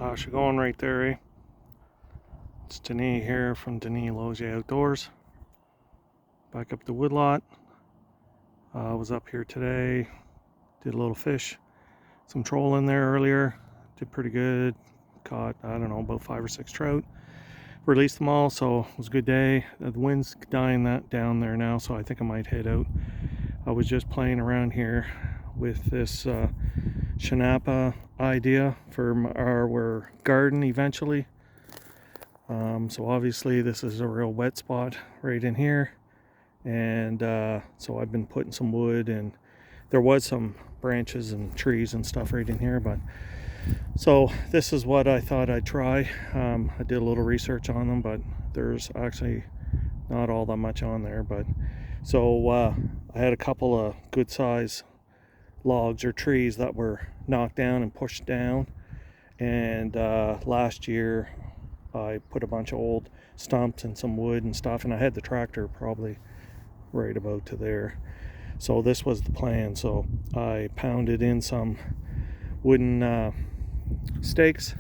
How's it going right there, eh? It's Denis here from Denis Logier Outdoors. Back up the woodlot. I was up here today, did a little fish, some trolling there earlier, did pretty good. Caught, I don't know, about 5 or 6 trout. Released them all, so it was a good day. The wind's dying that down there now, so I think I might head out. I was just playing around here with this chinampa idea for our garden eventually. So obviously this is a real wet spot right in here, and so I've been putting some wood, and there was some branches and trees and stuff right in here, but so this is what I thought I'd try. I did a little research on them, but there's actually not all that much on there. But so I had a couple of good size logs or trees that were knocked down and pushed down, and last year I put a bunch of old stumps and some wood and stuff, and I had the tractor probably right about to there. So this was the plan. So I pounded in some wooden stakes,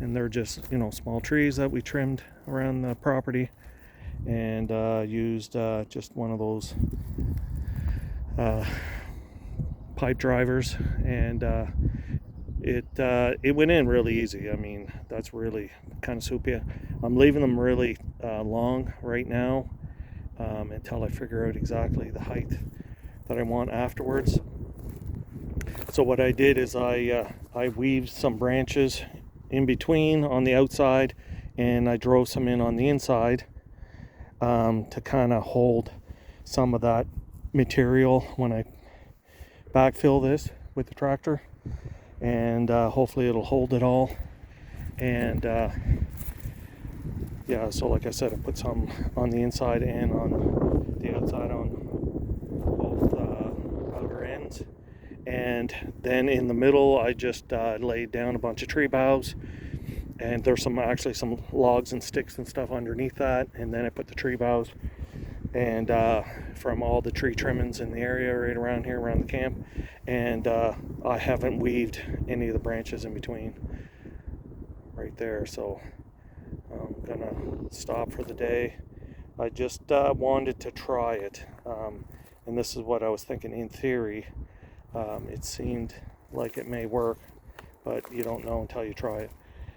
and they're just, small trees that we trimmed around the property, and used just one of those pipe drivers, and it went in really easy. I mean, that's really kind of soupy. I'm leaving them really long right now, until I figure out exactly the height that I want afterwards. So what I did is I weaved some branches in between on the outside, and I drove some in on the inside, to kind of hold some of that material when I backfill this with the tractor, and hopefully it'll hold it all. And yeah, so like I said, I put some on the inside and on the outside on both outer ends, and then in the middle I just laid down a bunch of tree boughs, and there's some logs and sticks and stuff underneath that, and then I put the tree boughs and from all the tree trimmings in the area right around here around the camp, and I haven't weaved any of the branches in between right there. So I'm gonna stop for the day. I just wanted to try it, and this is what I was thinking. In theory, it seemed like it may work, but you don't know until you try it.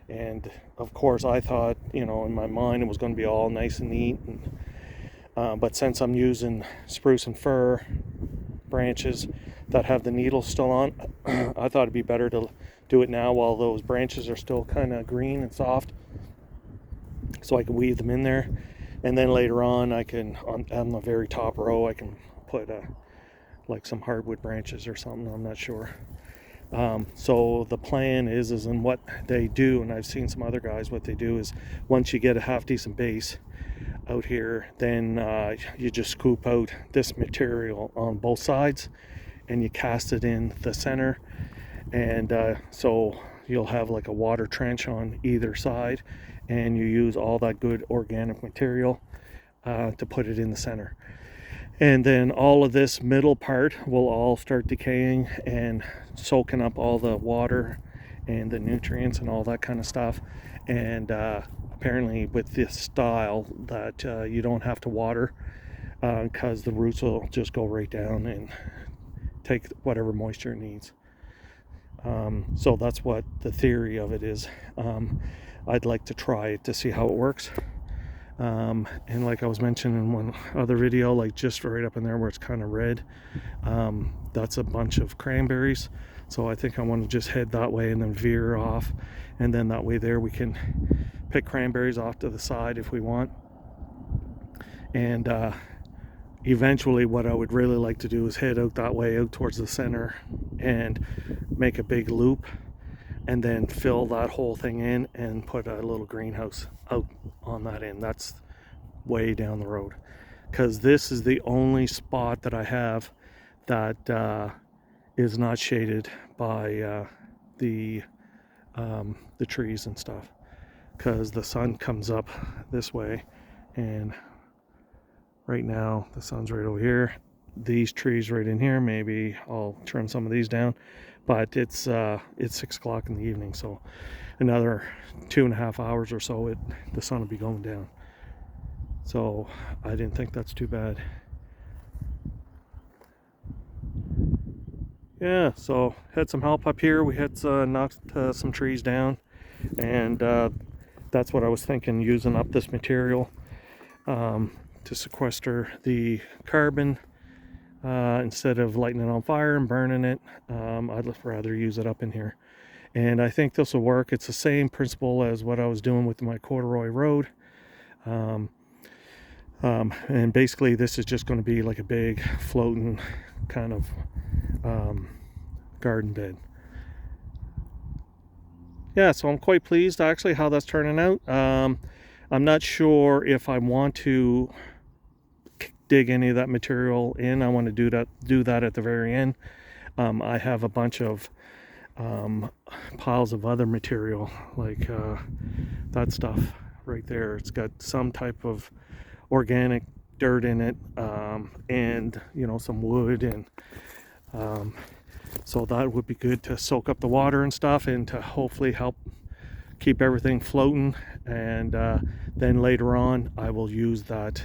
And of course I thought, in my mind, it was going to be all nice and neat, and but since I'm using spruce and fir branches that have the needles still on, I thought it'd be better to do it now while those branches are still kind of green and soft, so I can weave them in there, and then later on I can, on the very top row, I can put like some hardwood branches or something. I'm not sure. So the plan is and what they do, and I've seen some other guys, what they do is, once you get a half decent base out here, then you just scoop out this material on both sides, and you cast it in the center, and so you'll have like a water trench on either side, and you use all that good organic material to put it in the center. And then all of this middle part will all start decaying and soaking up all the water and the nutrients and all that kind of stuff. And apparently with this style that you don't have to water, because the roots will just go right down and take whatever moisture it needs. So that's what the theory of it is. I'd like to try it to see how it works. And like I was mentioning in one other video, like just right up in there where it's kind of red, that's a bunch of cranberries. So I think I want to just head that way and then veer off, and then that way there we can pick cranberries off to the side if we want. And eventually what I would really like to do is head out that way, out towards the center, and make a big loop, and then fill that whole thing in and put a little greenhouse out on that end. That's way down the road, because this is the only spot that I have that is not shaded by the trees and stuff, because the sun comes up this way, and right now the sun's right over here, these trees right in here. Maybe I'll trim some of these down, but it's 6 o'clock in the evening, so another 2.5 hours or so the sun will be going down. So I didn't think that's too bad. Yeah, so had some help up here. We had knocked some trees down, and that's what I was thinking, using up this material to sequester the carbon instead of lighting it on fire and burning it. I'd rather use it up in here, and I think this will work. It's the same principle as what I was doing with my corduroy road. And basically this is just going to be like a big floating kind of garden bed. Yeah, so I'm quite pleased actually how that's turning out. I'm not sure if I want to dig any of that material in. I want to do that at the very end. I have a bunch of piles of other material, like that stuff right there. It's got some type of organic dirt in it, and some wood, and so that would be good to soak up the water and stuff, and to hopefully help keep everything floating. And then later on I will use that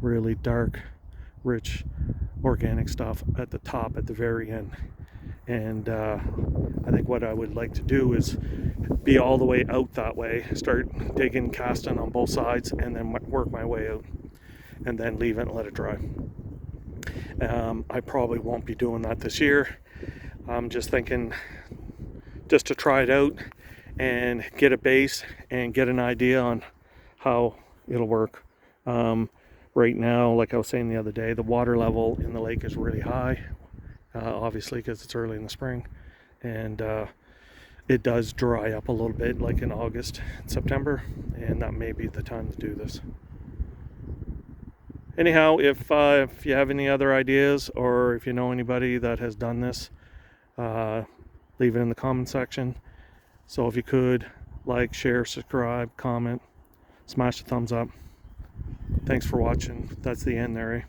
really dark, rich organic stuff at the top, at the very end. And I think what I would like to do is be all the way out that way, start digging, casting on both sides, and then work my way out, and then leave it and let it dry. I probably won't be doing that this year. I'm just thinking just to try it out and get a base and get an idea on how it'll work. Right now, like I was saying the other day, the water level in the lake is really high, obviously because it's early in the spring, and it does dry up a little bit, like in August and September, and that may be the time to do this. Anyhow, if you have any other ideas, or if you know anybody that has done this, leave it in the comment section. So if you could, like, share, subscribe, comment, smash the thumbs up. Thanks for watching. That's the end there, eh?